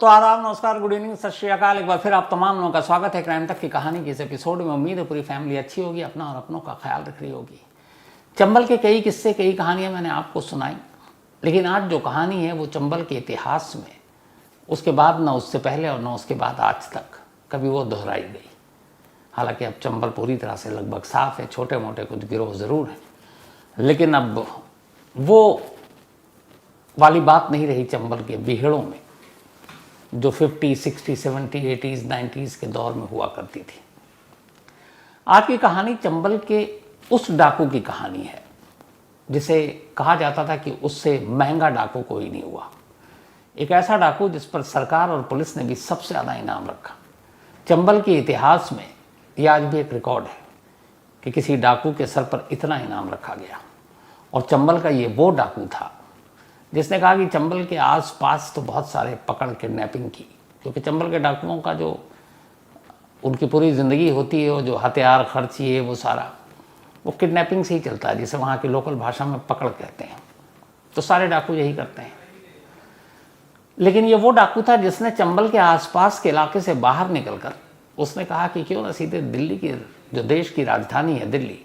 तो आदाब, नमस्कार, गुड इवनिंग, सत श्री अकाल। एक बार फिर आप तमाम लोगों का स्वागत है क्राइम तक की कहानी के इस एपिसोड में। उम्मीद है पूरी फैमिली अच्छी होगी, अपना और अपनों का ख्याल रख रही होगी। चंबल के कई किस्से, कई कहानियां मैंने आपको सुनाई, लेकिन आज जो कहानी है वो चंबल के इतिहास में उसके बाद, न उससे पहले और न उसके बाद आज तक कभी वो दोहराई गई। हालांकि अब चंबल पूरी तरह से लगभग साफ है, छोटे मोटे कुछ गिरोह ज़रूर हैं, लेकिन अब वो वाली बात नहीं रही चंबल के बीहड़ों में जो 50, 60, 70, 80s, 90s के दौर में हुआ करती थी। आज की कहानी चंबल के उस डाकू की कहानी है जिसे कहा जाता था कि उससे महंगा डाकू कोई नहीं हुआ। एक ऐसा डाकू जिस पर सरकार और पुलिस ने भी सबसे ज़्यादा इनाम रखा। चंबल के इतिहास में यह आज भी एक रिकॉर्ड है कि किसी डाकू के सर पर इतना इनाम रखा गया। और चंबल का ये वो डाकू था जिसने कहा कि चंबल के आसपास तो बहुत सारे पकड़ किडनैपिंग की, क्योंकि चंबल के डाकुओं का जो उनकी पूरी ज़िंदगी होती है, वो जो हथियार खर्च ये वो सारा वो किडनैपिंग से ही चलता है, जिसे वहाँ की लोकल भाषा में पकड़ कहते हैं। तो सारे डाकू यही करते हैं। लेकिन ये वो डाकू था जिसने चंबल के आसपास के इलाके से बाहर निकलकर उसने कहा कि क्यों ना सीधे दिल्ली की, जो देश की राजधानी है दिल्ली,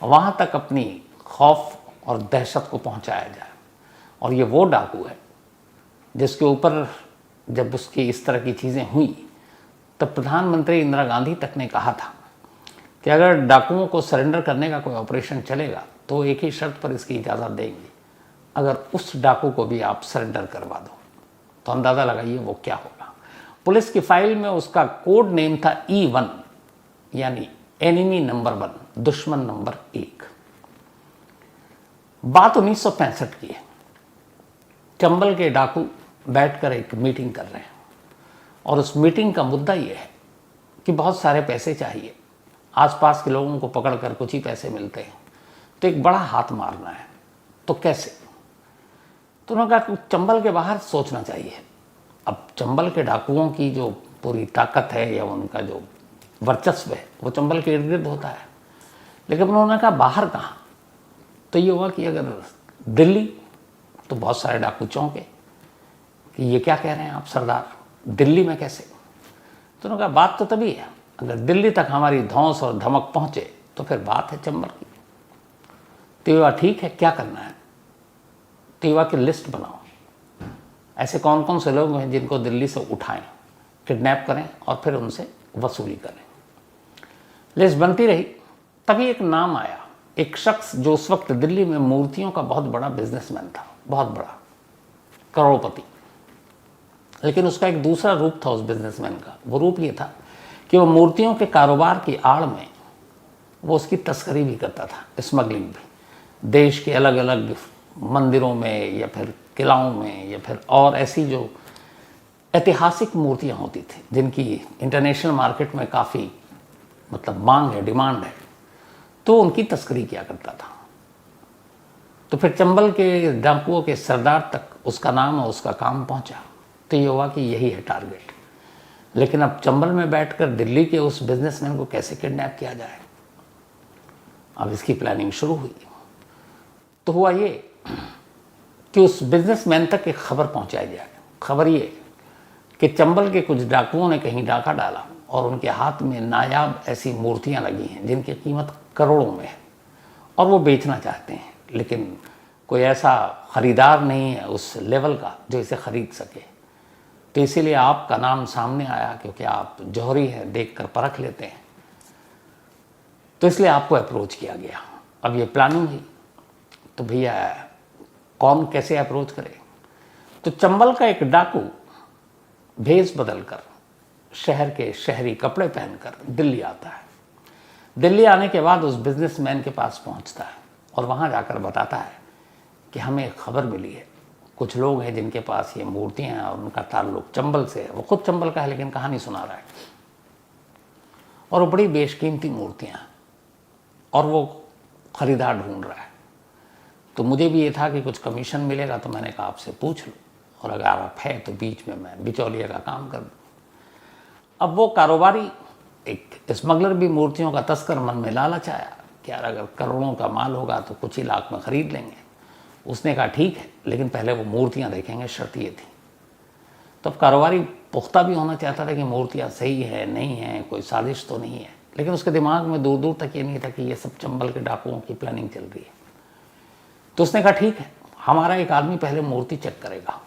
वहाँ तक अपनी खौफ और दहशत को पहुँचाया जाए। और ये वो डाकू है जिसके ऊपर जब उसकी इस तरह की चीज़ें हुई तब प्रधानमंत्री इंदिरा गांधी तक ने कहा था कि अगर डाकुओं को सरेंडर करने का कोई ऑपरेशन चलेगा तो एक ही शर्त पर इसकी इजाज़त देंगे, अगर उस डाकू को भी आप सरेंडर करवा दो। तो अंदाज़ा लगाइए वो क्या होगा। पुलिस की फाइल में उसका कोड नेम था E1, यानी एनिमी नंबर 1, दुश्मन नंबर 1। बात 1965 की है। चंबल के डाकू बैठकर एक मीटिंग कर रहे हैं और उस मीटिंग का मुद्दा ये है कि बहुत सारे पैसे चाहिए, आसपास के लोगों को पकड़कर कुछ ही पैसे मिलते हैं, तो एक बड़ा हाथ मारना है। तो कैसे? तो उन्होंने कहा चंबल के बाहर सोचना चाहिए। अब चंबल के डाकुओं की जो पूरी ताकत है या उनका जो वर्चस्व है वो चंबल के इर्द गिर्द होता है, लेकिन उन्होंने कहा बाहर कहाँ? तो ये हुआ कि अगर दिल्ली, तो बहुत सारे डाकू चौंके कि ये क्या कह रहे हैं आप सरदार, दिल्ली में कैसे? तो उन्होंने कहा बात तो तभी है अगर दिल्ली तक हमारी धौंस और धमक पहुंचे तो फिर बात है चंबल की। तो ये ठीक है, क्या करना है? तो युवा की लिस्ट बनाओ, ऐसे कौन कौन से लोग हैं जिनको दिल्ली से उठाएं, किडनैप करें और फिर उनसे वसूली करें। लिस्ट बनती रही, तभी एक नाम आया, एक शख्स जो उस वक्त दिल्ली में मूर्तियों का बहुत बड़ा बिजनेसमैन था, बहुत बड़ा करोड़पति। लेकिन उसका एक दूसरा रूप था उस बिजनेसमैन का। वो रूप ये था कि वो मूर्तियों के कारोबार की आड़ में वो उसकी तस्करी भी करता था, स्मगलिंग भी, देश के अलग अलग मंदिरों में या फिर किलाओं में या फिर और ऐसी जो ऐतिहासिक मूर्तियाँ होती थी जिनकी इंटरनेशनल मार्केट में काफ़ी मांग है, डिमांड है, तो उनकी तस्करी किया करता था। तो फिर चंबल के डाकुओं के सरदार तक उसका नाम और उसका काम पहुंचा। तो ये हुआ कि यही है टारगेट। लेकिन अब चंबल में बैठकर दिल्ली के उस बिजनेसमैन को कैसे किडनैप किया जाए? अब इसकी प्लानिंग शुरू हुई। तो हुआ ये कि उस बिजनेसमैन तक एक खबर पहुंचाई जाए। खबर ये कि चंबल के कुछ डाकुओं ने कहीं डाका डाला और उनके हाथ में नायाब ऐसी मूर्तियां लगी हैं जिनकी कीमत करोड़ों में है और वो बेचना चाहते हैं, लेकिन कोई ऐसा ख़रीदार नहीं है उस लेवल का जो इसे ख़रीद सके। तो इसीलिए आपका नाम सामने आया, क्योंकि आप जौहरी हैं, देखकर परख लेते हैं, तो इसलिए आपको अप्रोच किया गया। अब ये प्लानिंग हुई, तो भैया कौन कैसे अप्रोच करे? तो चंबल का एक डाकू भेष बदलकर, शहर के शहरी कपड़े पहनकर दिल्ली आता है। दिल्ली आने के बाद उस बिजनेसमैन के पास पहुंचता है और वहां जाकर बताता है कि हमें एक खबर मिली है, कुछ लोग हैं जिनके पास ये मूर्तियां हैं और उनका ताल्लुक चंबल से है। वो खुद चंबल का है लेकिन कहानी सुना रहा है, और वो बड़ी बेशकीमती मूर्तियां हैं और वो खरीदार ढूंढ रहा है। तो मुझे भी ये था कि कुछ कमीशन मिलेगा, तो मैंने कहा आपसे पूछ लो, और अगर आप है तो बीच में मैं बिचौलिया का काम कर दूँ। अब वो कारोबारी, एक स्मगलर भी मूर्तियों का तस्कर, मन में लालच आया कि यार अगर करोड़ों का माल होगा तो कुछ ही लाख में ख़रीद लेंगे। उसने कहा ठीक है, लेकिन पहले वो मूर्तियां देखेंगे, शर्त ये थी। तब कारोबारी पुख्ता भी होना चाहता था कि मूर्तियाँ सही है नहीं है, कोई साजिश तो नहीं है, लेकिन उसके दिमाग में दूर दूर तक ये नहीं था कि ये सब चंबल के डाकुओं की प्लानिंग चल रही है। तो उसने कहा ठीक है, हमारा एक आदमी पहले मूर्ति चेक करेगा।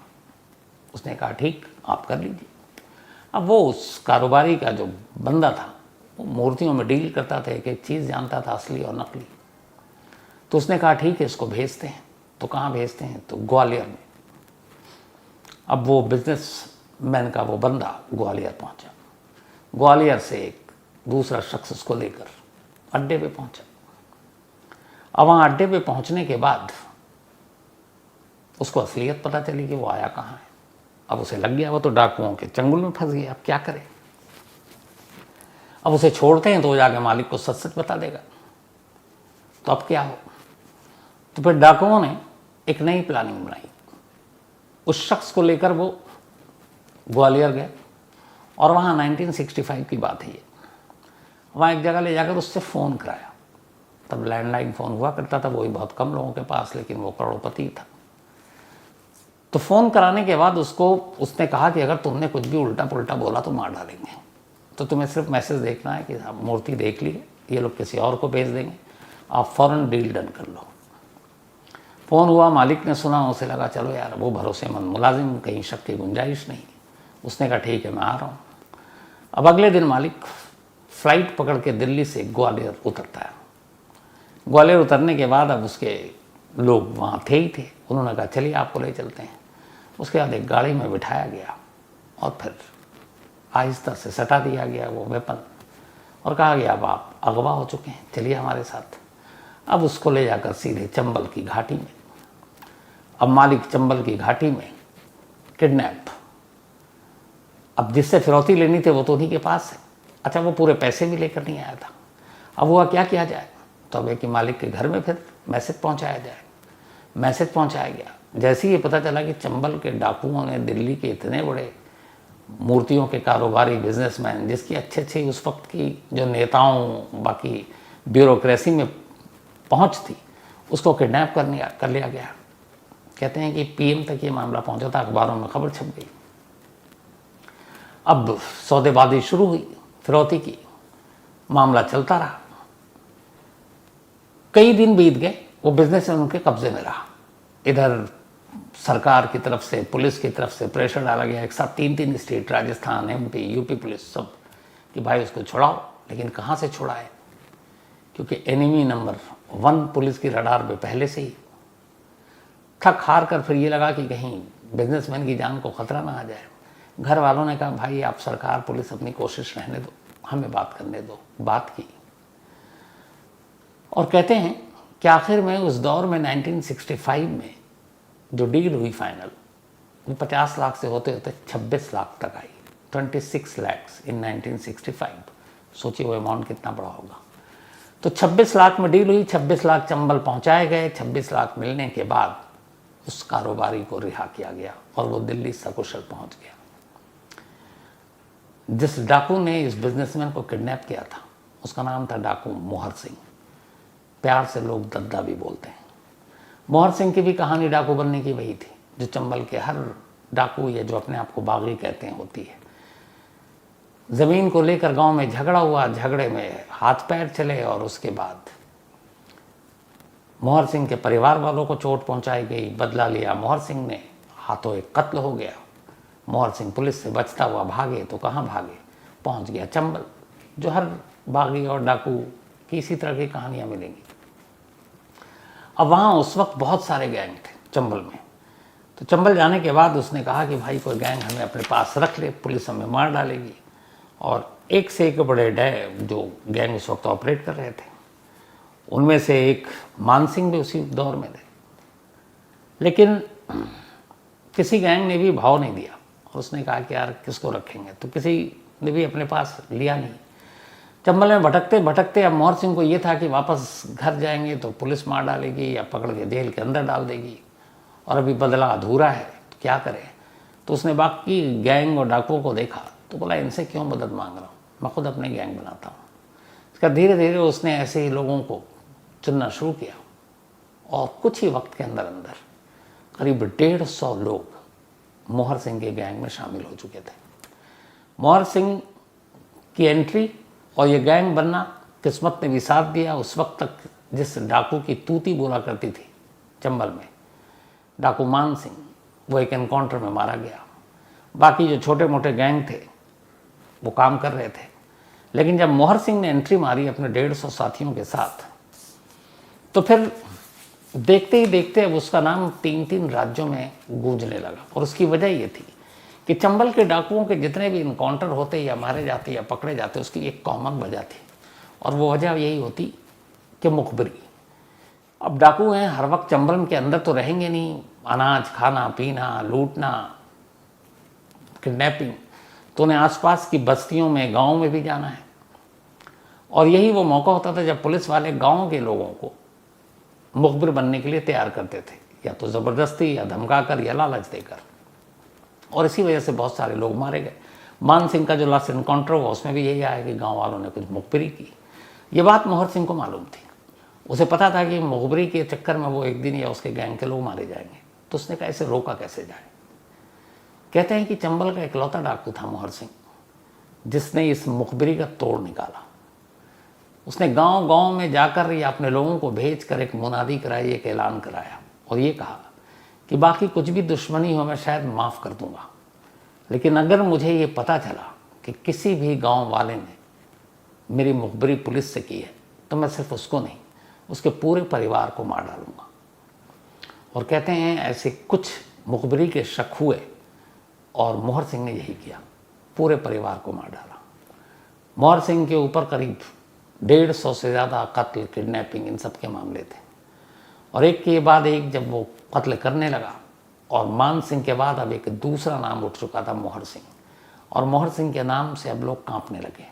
उसने कहा ठीक, आप कर लीजिए। अब वो उस कारोबारी का जो बंदा था वो मूर्तियों में डील करता था, एक एक चीज़ जानता था असली और नकली। तो उसने कहा ठीक है, इसको भेजते हैं। तो कहाँ भेजते हैं? तो ग्वालियर में। अब वो बिजनेसमैन का वो बंदा ग्वालियर पहुंचा। ग्वालियर से एक दूसरा शख्स उसको लेकर अड्डे पे पहुंचा। अब वहाँ अड्डे पे पहुंचने के बाद उसको असलियत पता चली कि वो आया कहाँ है। अब उसे लग गया वो तो डाकुओं के चंगुल में फंस गया, अब क्या करे। अब उसे छोड़ते हैं तो वो जाके मालिक को सच सच बता देगा, तो अब क्या हो। तो फिर डाकुओं ने एक नई प्लानिंग बनाई। उस शख्स को लेकर वो ग्वालियर गए और वहाँ 1965 की बात है ये। वहाँ एक जगह ले जाकर उससे फ़ोन कराया। तब लैंडलाइन फ़ोन हुआ करता था, वही बहुत कम लोगों के पास, लेकिन वो करोड़पति था। तो फ़ोन कराने के बाद उसने कहा कि अगर तुमने कुछ भी उल्टा पुल्टा बोला तो मार डालेंगे, तो तुम्हें सिर्फ मैसेज देखना है कि आप मूर्ति देख ली, ये लोग किसी और को भेज देंगे, आप फ़ौरन डील डन कर लो। फ़ोन हुआ, मालिक ने सुना, उसे लगा चलो यार वो भरोसेमंद मुलाजिम, कहीं शक की गुंजाइश नहीं। उसने कहा ठीक है, मैं आ रहा हूँ। अब अगले दिन मालिक फ़्लाइट पकड़ के दिल्ली से ग्वालियर उतरता है। ग्वालियर उतरने के बाद अब उसके लोग वहाँ थे ही थे, उन्होंने कहा चलिए आपको ले चलते हैं। उसके बाद एक गाड़ी में बिठाया गया और फिर आहिस्ता से सटा दिया गया वो वेपन और कहा गया अब आप अगवा हो चुके हैं, चलिए हमारे साथ। अब उसको ले जाकर सीधे चंबल की घाटी में। अब मालिक चंबल की घाटी में किडनैप। अब जिससे फिरौती लेनी थी वो तो उन्हीं के पास है। अच्छा, वो पूरे पैसे भी लेकर नहीं आया था। अब हुआ क्या किया जाए, तो अब एक मालिक के घर में फिर मैसेज पहुंचाया जाए। मैसेज पहुंचाया गया। जैसे ही ये पता चला कि चंबल के डाकुओं ने दिल्ली के इतने बड़े मूर्तियों के कारोबारी बिजनेसमैन, जिसकी अच्छे अच्छे उस वक्त की जो नेताओं बाकी ब्यूरोक्रेसी में पहुंच थी, उसको किडनैप कर लिया गया। कहते हैं कि पीएम तक ये मामला पहुंचा था, अखबारों में खबर छप गई। अब सौदेबाजी शुरू हुई, फिरौती की मामला चलता रहा। कई दिन बीत गए, वो बिजनेस उनके कब्जे में रहा। इधर सरकार की तरफ से, पुलिस की तरफ से प्रेशर डाला गया, एक साथ 3 state, Rajasthan, MP, UP police सब, कि भाई उसको छुड़ाओ। लेकिन कहाँ से छुड़ाए, क्योंकि एनिमी नंबर 1 पुलिस की रडार पे पहले से ही। थक हार कर फिर ये लगा कि कहीं बिजनेसमैन की जान को खतरा ना आ जाए। घर वालों ने कहा भाई आप सरकार पुलिस अपनी कोशिश रहने दो, हमें बात करने दो। बात की और कहते हैं कि आखिर में उस दौर में 1965 में जो डील हुई फाइनल, वो 50 लाख से होते होते 26 लाख तक आई। 26 lakhs इन 1965। सोचिए वो अमाउंट कितना बड़ा होगा। तो 26 लाख में डील हुई, 26 लाख चंबल पहुंचाए गए। 26 लाख मिलने के बाद उस कारोबारी को रिहा किया गया और वो दिल्ली सकुशल पहुंच गया। जिस डाकू ने इस बिजनेसमैन को किडनैप किया था उसका नाम था डाकू मोहर सिंह। प्यार से लोग दद्दा भी बोलते हैं। मोहर सिंह की भी कहानी डाकू बनने की वही थी जो चंबल के हर डाकू या जो अपने आप को बागी कहते हैं होती है। ज़मीन को लेकर गांव में झगड़ा हुआ, झगड़े में हाथ पैर चले और उसके बाद मोहर सिंह के परिवार वालों को चोट पहुंचाई गई। बदला लिया मोहर सिंह ने, हाथों एक कत्ल हो गया। मोहर सिंह पुलिस से बचता हुआ भागे तो कहाँ भागे, पहुंच गया चंबल। जो हर बागी और डाकू की इसी तरह की कहानियाँ मिलेंगी। अब वहाँ उस वक्त बहुत सारे गैंग थे चंबल में। तो चंबल जाने के बाद उसने कहा कि भाई कोई गैंग हमें अपने पास रख ले, पुलिस हमें मार डालेगी। और एक से एक बड़े जो गैंग उस वक्त ऑपरेट कर रहे थे, उनमें से एक मान सिंह भी उसी दौर में थे। लेकिन किसी गैंग ने भी भाव नहीं दिया और उसने कहा कि यार किसको रखेंगे, तो किसी ने भी अपने पास लिया नहीं। चंबल में भटकते भटकते अब मोहर सिंह को ये था कि वापस घर जाएंगे तो पुलिस मार डालेगी या पकड़ के जेल के अंदर डाल देगी, और अभी बदला अधूरा है तो क्या करें। तो उसने बाकी गैंग और डाकुओं को देखा तो बोला इनसे क्यों मदद मांग रहा हूँ, मैं खुद अपने गैंग बनाता हूँ। इसका धीरे धीरे उसने ऐसे ही लोगों को चुनना शुरू किया और कुछ ही वक्त के अंदर अंदर करीब 150 लोग मोहर सिंह के गैंग में शामिल हो चुके थे। मोहर सिंह की एंट्री और ये गैंग बनना किस्मत ने भी साथ दिया। उस वक्त तक जिस डाकू की तूती बोला करती थी चंबल में, डाकू मान सिंह, वो एक एनकाउंटर में मारा गया। बाकी जो छोटे मोटे गैंग थे वो काम कर रहे थे। लेकिन जब मोहर सिंह ने एंट्री मारी अपने 150 साथियों के साथ, तो फिर देखते ही देखते अब उसका नाम 3 राज्यों में गूंजने लगा। और उसकी वजह ये थी कि चंबल के डाकुओं के जितने भी इनकाउंटर होते या मारे जाते या पकड़े जाते, उसकी एक कॉमन वजह थी, और वो वजह यही होती कि मुखबरी। अब डाकू हैं, हर वक्त चंबल के अंदर तो रहेंगे नहीं, अनाज खाना पीना, लूटना, किडनैपिंग, तो उन्हें आसपास की बस्तियों में, गाँव में भी जाना है। और यही वो मौका होता था जब पुलिस वाले गाँव के लोगों को मुखबिर बनने के लिए तैयार करते थे, या तो ज़बरदस्ती या धमकाकर या लालच देकर। और इसी वजह से बहुत सारे लोग मारे गए। मान सिंह का जो लास्ट इनकाउंटर हुआ उसमें भी यही आया कि गांव वालों ने कुछ मुखबिरी की। ये बात मोहर सिंह को मालूम थी। उसे पता था कि मुखबिरी के चक्कर में वो एक दिन या उसके गैंग के लोग मारे जाएंगे। तो उसने कहा इसे रोका कैसे जाए। कहते हैं कि चंबल का इकलौता डाकू था मोहर सिंह जिसने इस मुखबिरी का तोड़ निकाला। उसने गांव गांव में जाकर या अपने लोगों को भेज कर एक मुनादी कराई, एक ऐलान कराया और ये कहा कि बाकी कुछ भी दुश्मनी हो मैं शायद माफ़ कर दूंगा, लेकिन अगर मुझे ये पता चला कि किसी भी गांव वाले ने मेरी मुखबिरी पुलिस से की है तो मैं सिर्फ उसको नहीं, उसके पूरे परिवार को मार डालूंगा। और कहते हैं ऐसे कुछ मुखबिरी के शक हुए और मोहर सिंह ने यही किया, पूरे परिवार को मार डाला। मोहर सिंह के ऊपर करीब 150 से ज़्यादा कत्ल, किडनैपिंग, इन सब के मामले थे। और एक के बाद एक जब वो कत्ल करने लगा, और मान सिंह के बाद अब एक दूसरा नाम उठ चुका था मोहर सिंह, और मोहर सिंह के नाम से अब लोग कांपने लगे।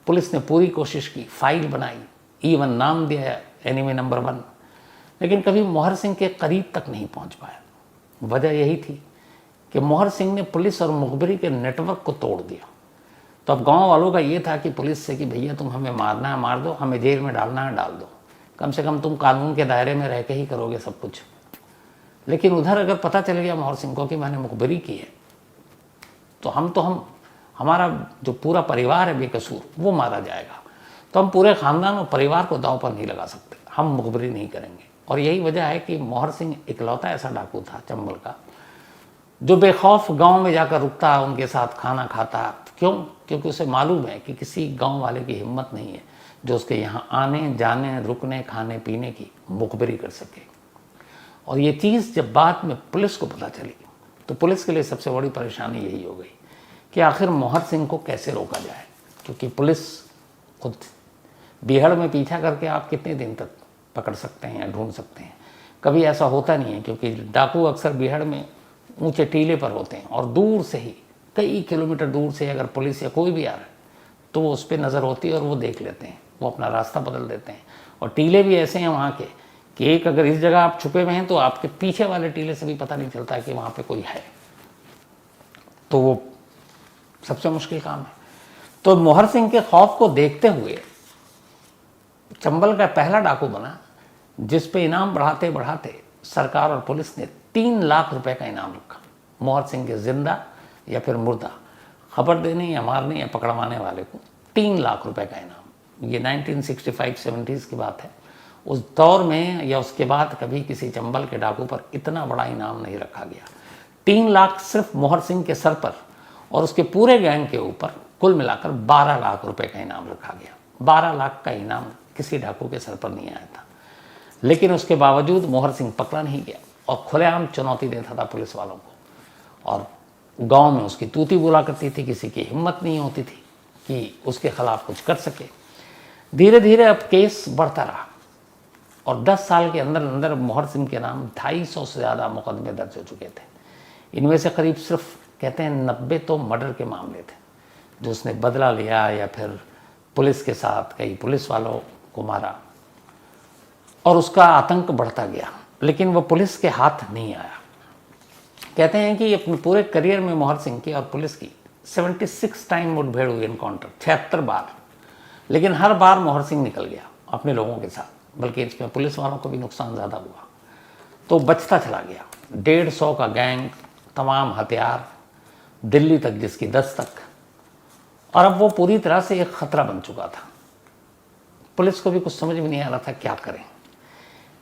पुलिस ने पूरी कोशिश की, फाइल बनाई, इवन नाम दिया एनिमी नंबर 1, लेकिन कभी मोहर सिंह के करीब तक नहीं पहुंच पाया। वजह यही थी कि मोहर सिंह ने पुलिस और मुखबिरी के नेटवर्क को तोड़ दिया। तो अब गांव वालों का ये था कि पुलिस से कि भैया तुम हमें मारना है मार दो, हमें जेल में डालना है डाल दो, कम से कम तुम कानून के दायरे में रह के ही करोगे सब कुछ। लेकिन उधर अगर पता चल गया मोहर सिंह को कि मैंने मुखबिरी की है तो हमारा जो पूरा परिवार है बेकसूर वो मारा जाएगा। तो हम पूरे ख़ानदान और परिवार को दांव पर नहीं लगा सकते, हम मुखबिरी नहीं करेंगे। और यही वजह है कि मोहर सिंह इकलौता ऐसा डाकू था चंबल का जो बेखौफ गांव में जाकर रुकता, उनके साथ खाना खाता। क्यों? क्योंकि उसे मालूम है कि किसी गांव वाले की हिम्मत नहीं है जो उसके यहाँ आने जाने, रुकने, खाने पीने की मुखबिरी कर सके। और ये चीज़ जब बाद में पुलिस को पता चली तो पुलिस के लिए सबसे बड़ी परेशानी यही हो गई कि आखिर मोहर सिंह को कैसे रोका जाए, क्योंकि पुलिस खुद बीहड़ में पीछा करके आप कितने दिन तक पकड़ सकते हैं या ढूंढ सकते हैं। कभी ऐसा होता नहीं है, क्योंकि डाकू अक्सर बीहड़ में ऊंचे टीले पर होते हैं और दूर से ही कई किलोमीटर दूर से अगर पुलिस या कोई भी आ रहा है तो वो उस पर नज़र होती है और वो देख लेते हैं, वो अपना रास्ता बदल देते हैं। और टीले भी ऐसे हैं वहाँ के कि एक अगर इस जगह आप छुपे हुए हैं तो आपके पीछे वाले टीले से भी पता नहीं चलता कि वहाँ पे कोई है। तो वो सबसे मुश्किल काम है। तो मोहर सिंह के खौफ को देखते हुए चंबल का पहला डाकू बना जिस पे इनाम बढ़ाते बढ़ाते सरकार और पुलिस ने 3 लाख रुपए का इनाम रखा मोहर सिंह के जिंदा या फिर मुर्दा खबर देने या मारने या पकड़वाने वाले को 3 लाख रुपए का इनाम। ये 1965-70s की बात है। उस दौर में या उसके बाद कभी किसी चंबल के डाकू पर इतना बड़ा इनाम नहीं रखा गया। 3 लाख सिर्फ मोहर सिंह के सर पर और उसके पूरे गैंग के ऊपर कुल मिलाकर 12 लाख रुपए का इनाम रखा गया। 12 लाख का इनाम किसी डाकू के सर पर नहीं आया था। लेकिन उसके बावजूद मोहर सिंह पकड़ा नहीं गया और खुलेआम चुनौती देता था पुलिस वालों को। और गांव में उसकी तूती बोला करती थी, किसी की हिम्मत नहीं होती थी कि उसके खिलाफ कुछ कर सके। धीरे धीरे अब केस बढ़ता रहा और 10 साल के अंदर अंदर मोहर सिंह के नाम 250 से ज़्यादा मुकदमे दर्ज हो चुके थे। इनमें से करीब सिर्फ कहते हैं 90 तो मर्डर के मामले थे जो उसने बदला लिया या फिर पुलिस के साथ कई पुलिस वालों को मारा और उसका आतंक बढ़ता गया। लेकिन वो पुलिस के हाथ नहीं आया। कहते हैं कि अपने पूरे करियर में मोहर सिंह की और पुलिस की 76 टाइम मुठभेड़ हुई, एनकाउंटर 76 बार। लेकिन हर बार मोहर सिंह निकल गया अपने लोगों के साथ, बल्कि इसमें पुलिस वालों को भी नुकसान ज़्यादा हुआ। तो बचता चला गया। 150 का गैंग तमाम हथियार, दिल्ली तक जिसकी दस्तक, और अब वो पूरी तरह से एक खतरा बन चुका था। पुलिस को भी कुछ समझ में नहीं आ रहा था क्या करें।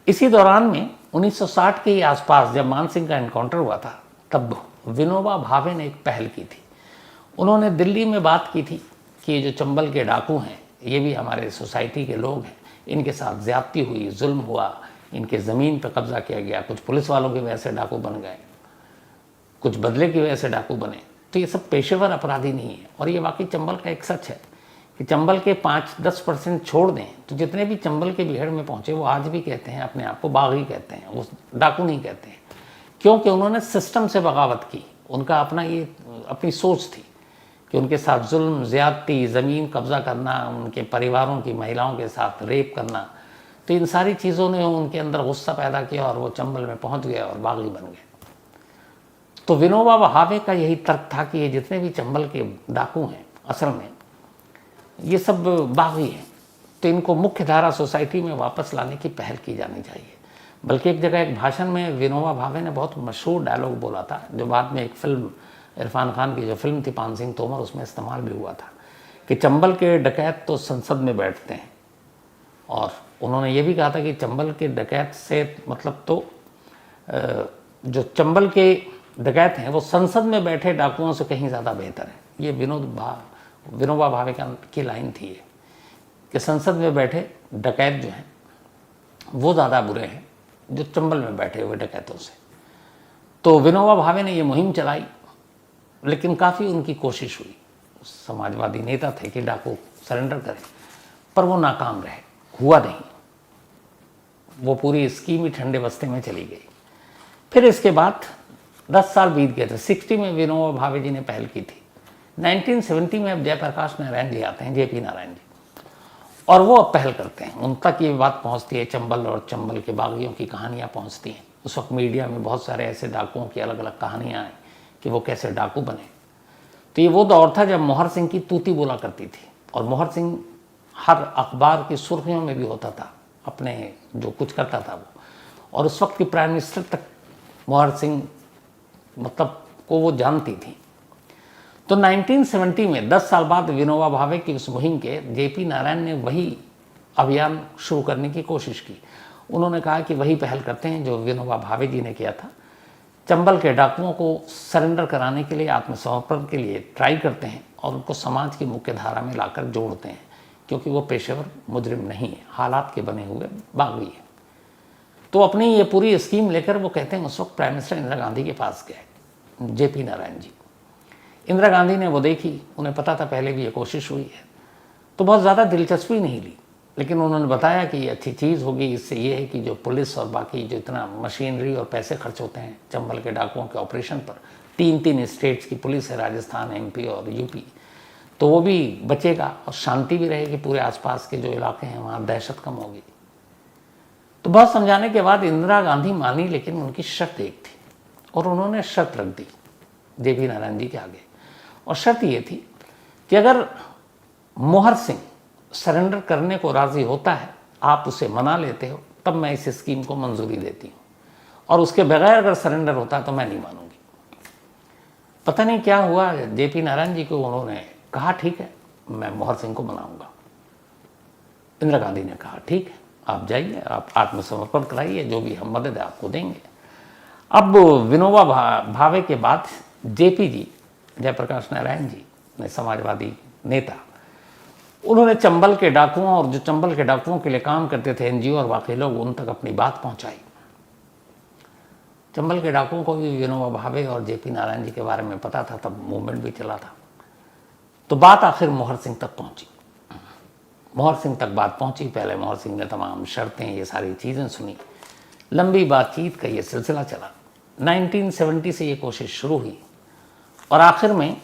इसी दौरान में 1960 के ही आसपास जब मान सिंह का एनकाउंटर हुआ था, तब विनोबा भावे ने एक पहल की थी। उन्होंने दिल्ली में बात की थी कि ये जो चंबल के डाकू हैं, ये भी हमारे सोसाइटी के लोग हैं, इनके साथ ज्यादती हुई, जुल्म हुआ, इनके ज़मीन पर कब्जा किया गया, कुछ पुलिस वालों की वजह से डाकू बन गए, कुछ बदले की वजह से डाकू बने, तो ये सब पेशेवर अपराधी नहीं है। और ये वाकई चंबल का एक सच है कि चंबल के 5-10% छोड़ दें तो जितने भी चंबल के बीहड़ में पहुंचे वो आज भी कहते हैं अपने आप को बागी कहते हैं, वो डाकू नहीं कहते हैं, क्योंकि उन्होंने सिस्टम से बगावत की। उनका अपना ये अपनी सोच थी कि उनके साथ जुल्म, ज़्यादती, ज़मीन कब्जा करना, उनके परिवारों की महिलाओं के साथ रेप करना, तो इन सारी चीज़ों ने उनके अंदर गुस्सा पैदा किया और वो चंबल में पहुंच गए और बागी बन गए। तो विनोबा भावे का यही तर्क था कि ये जितने भी चंबल के डाकू हैं असल में ये सब बागी हैं, तो इनको मुख्य धारा सोसाइटी में वापस लाने की पहल की जानी चाहिए। बल्कि एक जगह एक भाषण में विनोबा भावे ने बहुत मशहूर डायलॉग बोला था, जो बाद में एक फिल्म, इरफान खान की जो फिल्म थी पान सिंह तोमर, उसमें इस्तेमाल भी हुआ था कि चंबल के डकैत तो संसद में बैठते हैं। और उन्होंने ये भी कहा था कि चंबल के डकैत से मतलब तो जो चंबल के डकैत हैं वो संसद में बैठे डाकुओं से कहीं ज़्यादा बेहतर है। ये विनोबा भावे की लाइन थी ये कि संसद में बैठे डकैत जो हैं वो ज़्यादा बुरे हैं जो चंबल में बैठे हुए डकैतों से। तो विनोबा भावे ने ये मुहिम चलाई, लेकिन काफ़ी उनकी कोशिश हुई, समाजवादी नेता थे कि डाकू सरेंडर करें, पर वो नाकाम रहे, हुआ नहीं। वो पूरी स्कीम ही ठंडे बस्ते में चली गई। फिर इसके बाद 10 साल बीत गए थे। 60 में विनोबा भावे जी ने पहल की थी। 1970 में अब जयप्रकाश नारायण जी आते हैं, जेपी नारायण जी, और वो अब पहल करते हैं। उन तक ये बात पहुंचती है, चंबल और चंबल के बागियों की कहानियाँ पहुंचती हैं। उस वक्त मीडिया में बहुत सारे ऐसे डाकुओं की अलग अलग कहानियाँ आई कि वो कैसे डाकू बने। तो ये वो दौर था जब मोहर सिंह की तूती बोला करती थी, और मोहर सिंह हर अखबार की सुर्खियों में भी होता था, अपने जो कुछ करता था वो। और उस वक्त की प्राइम मिनिस्टर तक मोहर सिंह मतलब को वो जानती थी। तो 1970 में 10 साल बाद विनोबा भावे की उस मुहिम के जेपी नारायण ने वही अभियान शुरू करने की कोशिश की। उन्होंने कहा कि वही पहल करते हैं जो विनोबा भावे जी ने किया था। चंबल के डाकुओं को सरेंडर कराने के लिए, आत्मसमर्पण के लिए ट्राई करते हैं और उनको समाज की मुख्य धारा में लाकर जोड़ते हैं, क्योंकि वो पेशेवर मुजरिम नहीं है, हालात के बने हुए बागी है। तो अपनी ये पूरी स्कीम लेकर वो कहते हैं उस वक्त प्राइम मिनिस्टर इंदिरा गांधी के पास गए, जेपी नारायण जी। इंदिरा गांधी ने वो देखी, उन्हें पता था पहले भी ये कोशिश हुई है, तो बहुत ज़्यादा दिलचस्पी नहीं ली, लेकिन उन्होंने बताया कि ये अच्छी चीज़ होगी। इससे ये है कि जो पुलिस और बाकी जो इतना मशीनरी और पैसे खर्च होते हैं चंबल के डाकुओं के ऑपरेशन पर, 3 स्टेट्स की पुलिस है, राजस्थान, MP और UP, तो वो भी बचेगा और शांति भी रहेगी। पूरे आसपास के जो इलाके हैं वहाँ दहशत कम होगी। तो बहुत समझाने के बाद इंदिरा गांधी मानी, लेकिन उनकी शर्त एक थी, और उन्होंने शर्त रख दी जेपी नारायण जी के आगे। और शर्त ये थी कि अगर मोहर सिंह सरेंडर करने को राज़ी होता है, आप उसे मना लेते हो, तब मैं इस स्कीम को मंजूरी देती हूँ, और उसके बगैर अगर सरेंडर होता है तो मैं नहीं मानूंगी। पता नहीं क्या हुआ, जेपी नारायण जी को उन्होंने कहा ठीक है, मैं मोहर सिंह को मनाऊंगा। इंदिरा गांधी ने कहा ठीक है, आप जाइए, आप आत्मसमर्पण कराइए, जो भी हम मदद है आपको देंगे। अब विनोबा भावे के बाद जेपी जी, जयप्रकाश नारायण जी ने, समाजवादी नेता, उन्होंने चंबल के डाकुओं और जो चंबल के डाकुओं के लिए काम करते थे NGO और बाकी लोग, उन तक अपनी बात पहुंचाई। चंबल के डाकुओं को भी विनोबा भावे और जेपी नारायण जी के बारे में पता था, तब मूवमेंट भी चला था। तो बात आखिर मोहर सिंह तक पहुंची। मोहर सिंह तक बात पहुंची। पहले मोहर सिंह ने तमाम शर्तें, ये सारी चीज़ें सुनी। लंबी बातचीत का ये सिलसिला चला। 1970 से ये कोशिश शुरू हुई, और आखिर में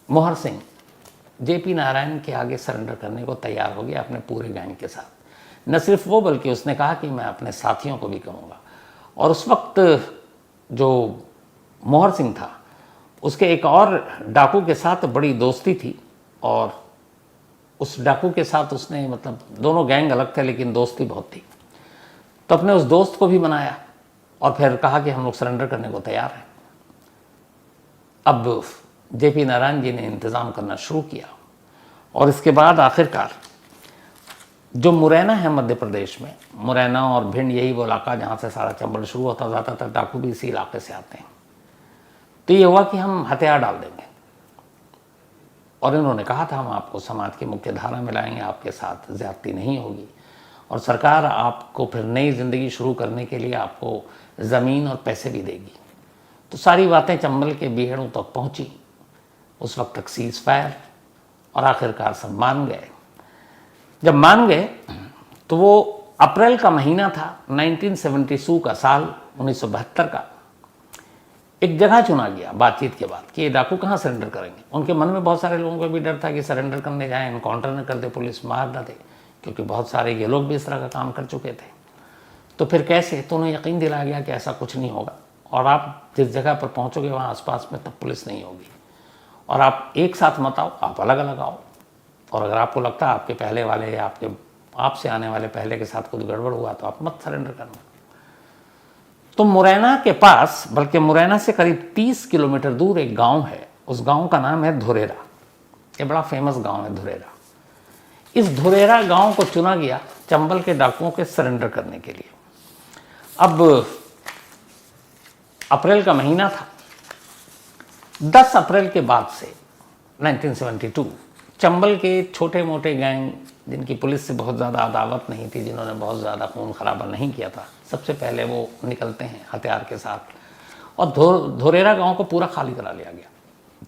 मोहर सिंह जेपी नारायण के आगे सरेंडर करने को तैयार हो गया अपने पूरे गैंग के साथ। न सिर्फ वो, बल्कि उसने कहा कि मैं अपने साथियों को भी कहूँगा। और उस वक्त जो मोहर सिंह था, उसके एक और डाकू के साथ बड़ी दोस्ती थी, और उस डाकू के साथ उसने, मतलब दोनों गैंग अलग थे लेकिन दोस्ती बहुत थी, तो अपने उस दोस्त को भी मनाया और फिर कहा कि हम लोग सरेंडर करने को तैयार हैं। अब जेपी नारायण जी ने इंतज़ाम करना शुरू किया और इसके बाद आखिरकार जो मुरैना है मध्य प्रदेश में, मुरैना और भिंड यही वो इलाका जहाँ से सारा चंबल शुरू होता, ज़्यादातर डाकू भी इसी इलाके से आते हैं। तो ये हुआ कि हम हथियार डाल देंगे और इन्होंने कहा था हम आपको समाज की मुख्य धारा में लाएंगे, आपके साथ ज़्यादती नहीं होगी और सरकार आपको फिर नई ज़िंदगी शुरू करने के लिए आपको ज़मीन और पैसे भी देगी। तो सारी बातें चंबल के बीहड़ों तक पहुँची। उस वक्त तक सीज़ फायर और आखिरकार सब मान गए। जब मान गए तो वो अप्रैल का महीना था 1972 का साल 1972 का। एक जगह चुना गया बातचीत के बाद कि ये डाकू कहाँ सरेंडर करेंगे। उनके मन में बहुत सारे लोगों को भी डर था कि सरेंडर करने जाएं, इनकाउंटर न कर दे, पुलिस मार न दे, क्योंकि बहुत सारे ये लोग भी इस तरह का काम कर चुके थे। तो फिर कैसे, तो उन्हें यकीन दिलाया गया कि ऐसा कुछ नहीं होगा और आप जिस जगह पर पहुँचोगे वहाँ आसपास में तब पुलिस नहीं होगी और आप एक साथ मत आओ, आप अलग अलग आओ और अगर आपको लगता है आपके पहले वाले या आपसे आने वाले पहले के साथ कुछ गड़बड़ हुआ तो आप मत सरेंडर करना। तो मुरैना के पास, बल्कि मुरैना से करीब 30 किलोमीटर दूर एक गांव है, उस गांव का नाम है धुरेरा। ये बड़ा फेमस गांव है धुरेरा। इस धुरेरा गांव को चुना गया चंबल के डाकुओं के सरेंडर करने के लिए। अब अप्रैल का महीना था। 10 अप्रैल के बाद से 1972 चंबल के छोटे मोटे गैंग जिनकी पुलिस से बहुत ज़्यादा अदावत नहीं थी, जिन्होंने बहुत ज़्यादा खून खराबा नहीं किया था, सबसे पहले वो निकलते हैं हथियार के साथ और धुरेरा गांव को पूरा खाली करा लिया गया।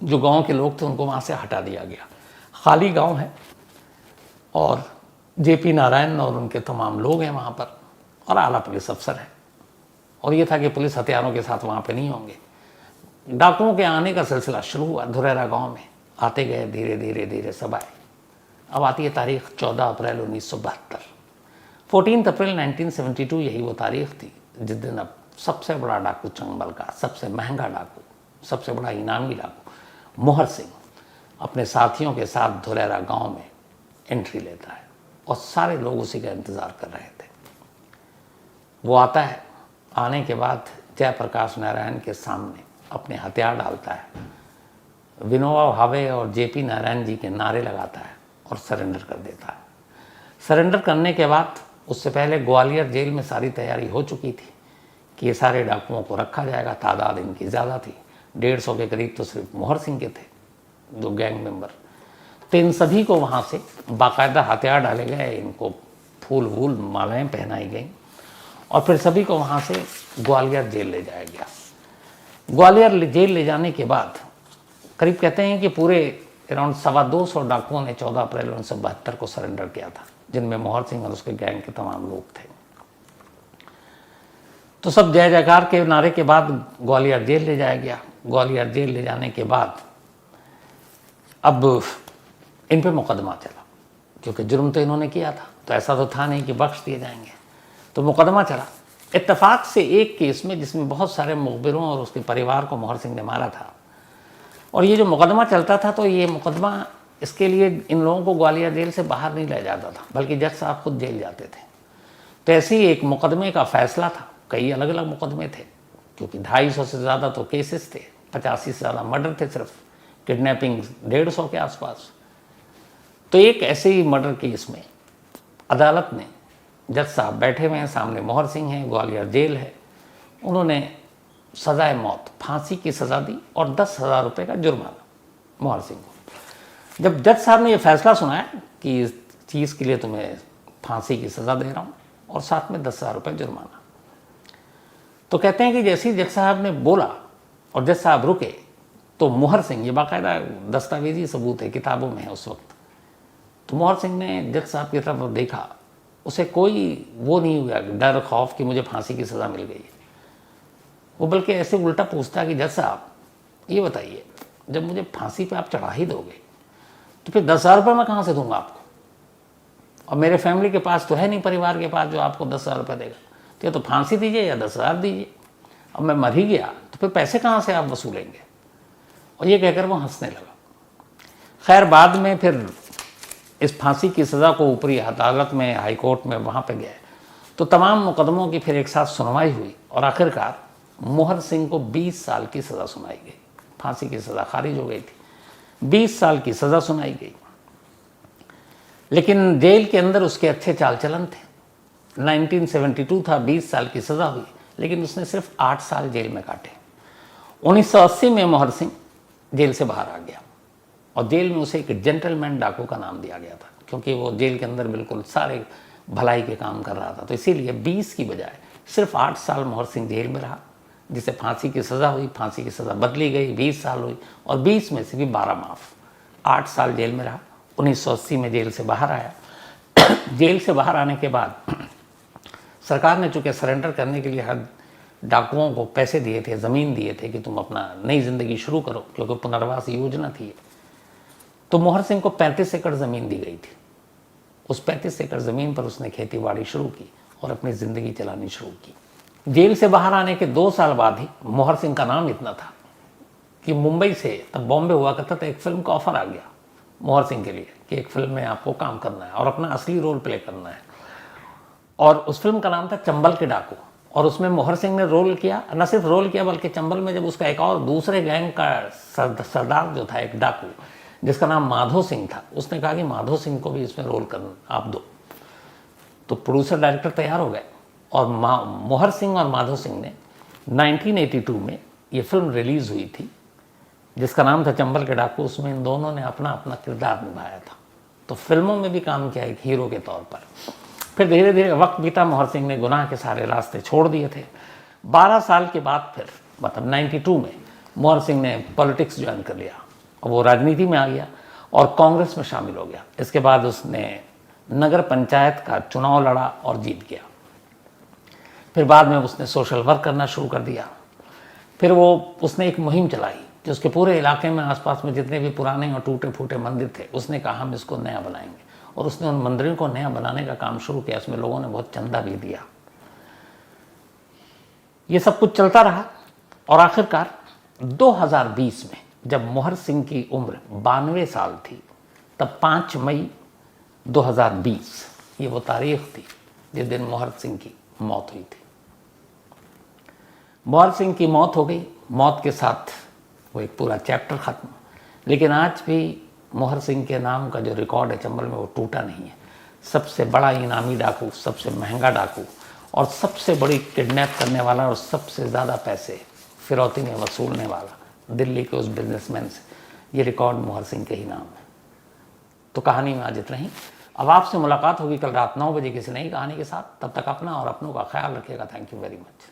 जो गांव के लोग थे उनको वहाँ से हटा दिया गया। खाली गांव है और जेपी नारायण और उनके तमाम लोग हैं वहाँ पर और आला पुलिस अफसर हैं। और ये था कि पुलिस हथियारों के साथ वहाँ पर नहीं होंगे। डाकुओं के आने का सिलसिला शुरू हुआ धुरेरा गाँव में। आते गए, धीरे धीरे धीरे सब आए। अब आती है तारीख 14 अप्रैल 1972। 14 अप्रैल 1972 यही वो तारीख थी जिस दिन अब सबसे बड़ा डाकू चंबल का, सबसे महंगा डाकू, सबसे बड़ा इनामी डाकू मोहर सिंह अपने साथियों के साथ धुरेरा गांव में एंट्री लेता है और सारे लोग उसी का इंतज़ार कर रहे थे। वो आता है, आने के बाद जयप्रकाश नारायण के सामने अपने हथियार डालता है, विनोबा भावे और जेपी नारायण जी के नारे लगाता है और सरेंडर कर देता है। सरेंडर करने के बाद उससे पहले ग्वालियर जेल में सारी तैयारी हो चुकी थी कि ये सारे डाकुओं को रखा जाएगा। तादाद इनकी ज़्यादा थी, 150 के करीब तो सिर्फ मोहर सिंह के थे, जो गैंग मेंबर। तो इन सभी को वहाँ से बाकायदा हथियार डाले गए, इनको फूल वूल मालाएँ पहनाई गई और फिर सभी को वहाँ से ग्वालियर जेल ले जाया गया। ग्वालियर जेल ले जाने के बाद करीब कहते हैं कि पूरे अराउंड 225 डाकुओं ने 14 अप्रैल 1972 को सरेंडर किया था, जिनमें मोहर सिंह और उसके गैंग के तमाम लोग थे। तो सब जय जयकार के नारे के बाद ग्वालियर जेल ले जाया गया। ग्वालियर जेल ले जाने के बाद अब इन पे मुकदमा चला, क्योंकि जुर्म तो इन्होंने किया था, तो ऐसा तो था नहीं कि बख्श दिए जाएंगे। तो मुकदमा चला इत्तेफाक से एक केस में जिसमें बहुत सारे मुखबिरों और उसके परिवार को मोहर सिंह ने मारा था। और ये जो मुकदमा चलता था तो ये मुकदमा, इसके लिए इन लोगों को ग्वालियर जेल से बाहर नहीं लाया जाता था, बल्कि जज साहब खुद जेल जाते थे। तो ऐसे ही एक मुकदमे का फैसला था। कई अलग अलग मुकदमे थे, क्योंकि 250 से ज़्यादा तो केसेस थे, 85 से ज़्यादा मर्डर थे, सिर्फ किडनैपिंग 150 के आसपास। तो एक ऐसे ही मर्डर केस में अदालत ने, जज साहब बैठे हुए हैं, सामने मोहर सिंह हैं, ग्वालियर जेल है, उन्होंने सजाए मौत, फांसी की सज़ा दी और 10,000 रुपये का जुर्माना मोहर सिंह को। जब जज साहब ने यह फैसला सुनाया कि इस चीज़ के लिए तुम्हें फांसी की सज़ा दे रहा हूँ और साथ में 10,000 रुपये जुर्माना, तो कहते हैं कि जैसे ही जज साहब ने बोला और जज साहब रुके तो मोहर सिंह, ये बाकायदा दस्तावेजी सबूत है, किताबों में है उस वक्त, तो मोहर सिंह ने जज साहब की तरफ देखा, उसे कोई वो नहीं हुआ डर खौफ कि मुझे फांसी की सज़ा मिल गई। वो बल्कि ऐसे उल्टा पूछता कि जज साहब ये बताइए, जब मुझे फांसी पे आप चढ़ा ही दोगे तो फिर 10,000 रुपये मैं कहाँ से दूंगा आपको, और मेरे फैमिली के पास तो है नहीं, परिवार के पास, जो आपको 10,000 रुपये देगा। तो या तो फांसी दीजिए या 10,000 दीजिए, अब मैं मर ही गया तो फिर पैसे कहाँ से आप वसूलेंगे। और ये कहकर वो हंसने लगा। खैर बाद में फिर इस फांसी की सज़ा को ऊपरी अदालत में, हाई कोर्ट में, वहाँ पे गए तो तमाम मुकदमों की फिर एक साथ सुनवाई हुई और आखिरकार मोहर सिंह को 20 साल की सज़ा सुनाई गई फांसी की सज़ा खारिज हो गई थी। 20 साल की सज़ा सुनाई गई, लेकिन जेल के अंदर उसके अच्छे चाल चलन थे। 1972 था, 20 साल की सज़ा हुई, लेकिन उसने सिर्फ 8 साल जेल में काटे। 1980 में मोहर सिंह जेल से बाहर आ गया और जेल में उसे एक जेंटलमैन डाकू का नाम दिया गया था, क्योंकि वो जेल के अंदर बिल्कुल सारे भलाई के काम कर रहा था। तो इसीलिए 20 की बजाय सिर्फ 8 साल मोहर सिंह जेल में रहा, जिसे फांसी की सज़ा हुई। फांसी की सज़ा बदली गई, 20 साल हुई और 20 में से भी 12 माफ़। 8 साल जेल में रहा, 1980 में जेल से बाहर आया। जेल से बाहर आने के बाद सरकार ने चूँकि सरेंडर करने के लिए हर डाकुओं को पैसे दिए थे, ज़मीन दिए थे कि तुम अपना नई ज़िंदगी शुरू करो, क्योंकि पुनर्वास योजना थी। तो मोहर सिंह को 35 एकड़ ज़मीन दी गई थी। उस 35 एकड़ ज़मीन पर उसने खेती बाड़ी शुरू की और अपनी ज़िंदगी चलानी शुरू की। जेल से बाहर आने के 2 साल बाद ही मोहर सिंह का नाम इतना था कि मुंबई से, तब बॉम्बे हुआ करता था, एक फिल्म का ऑफर आ गया मोहर सिंह के लिए कि एक फिल्म में आपको काम करना है और अपना असली रोल प्ले करना है। और उस फिल्म का नाम था चंबल के डाकू, और उसमें मोहर सिंह ने रोल किया। न सिर्फ रोल किया बल्कि चंबल में जब उसका एक और दूसरे गैंग का सरदार जो था, एक डाकू जिसका नाम माधो सिंह था, उसने कहा कि माधो सिंह को भी इसमें रोल करना आप दो। तो प्रोड्यूसर डायरेक्टर तैयार हो गए और मोहर सिंह और माधो सिंह ने 1982 में ये फिल्म रिलीज़ हुई थी जिसका नाम था चंबल के डाकू। उसमें इन दोनों ने अपना अपना किरदार निभाया था। तो फिल्मों में भी काम किया एक हीरो के तौर पर। फिर धीरे धीरे वक्त बीता, मोहर सिंह ने गुनाह के सारे रास्ते छोड़ दिए थे। 12 साल के बाद फिर मतलब 92 में मोहर सिंह ने पॉलिटिक्स ज्वाइन कर लिया और वो राजनीति में आ गया और कांग्रेस में शामिल हो गया। इसके बाद उसने नगर पंचायत का चुनाव लड़ा और जीत गया। फिर बाद में उसने सोशल वर्क करना शुरू कर दिया। फिर उसने एक मुहिम चलाई कि उसके पूरे इलाके में, आसपास में जितने भी पुराने और टूटे फूटे मंदिर थे, उसने कहा हम इसको नया बनाएंगे। और उसने उन मंदिरों को नया बनाने का काम शुरू किया। इसमें लोगों ने बहुत चंदा भी दिया। ये सब कुछ चलता रहा और आखिरकार 2020 में जब मोहर सिंह की उम्र 92 साल थी, तब 5 मई 2020 ये वो तारीख थी जिस दिन मोहर सिंह की मौत हुई थी। मोहर सिंह की मौत हो गई, मौत के साथ वो एक पूरा चैप्टर ख़त्म। लेकिन आज भी मोहर सिंह के नाम का जो रिकॉर्ड है चंबल में, वो टूटा नहीं है। सबसे बड़ा इनामी डाकू, सबसे महंगा डाकू और सबसे बड़ी किडनैप करने वाला और सबसे ज़्यादा पैसे फिरौती में वसूलने वाला दिल्ली के उस बिजनेसमैन से, ये रिकॉर्ड मोहर सिंह के ही नाम है। तो कहानी में आज इतना ही। अब आपसे मुलाकात होगी कल रात 9 बजे किसी नई कहानी के साथ। तब तक अपना और अपनों का ख्याल रखिएगा। Thank you very much.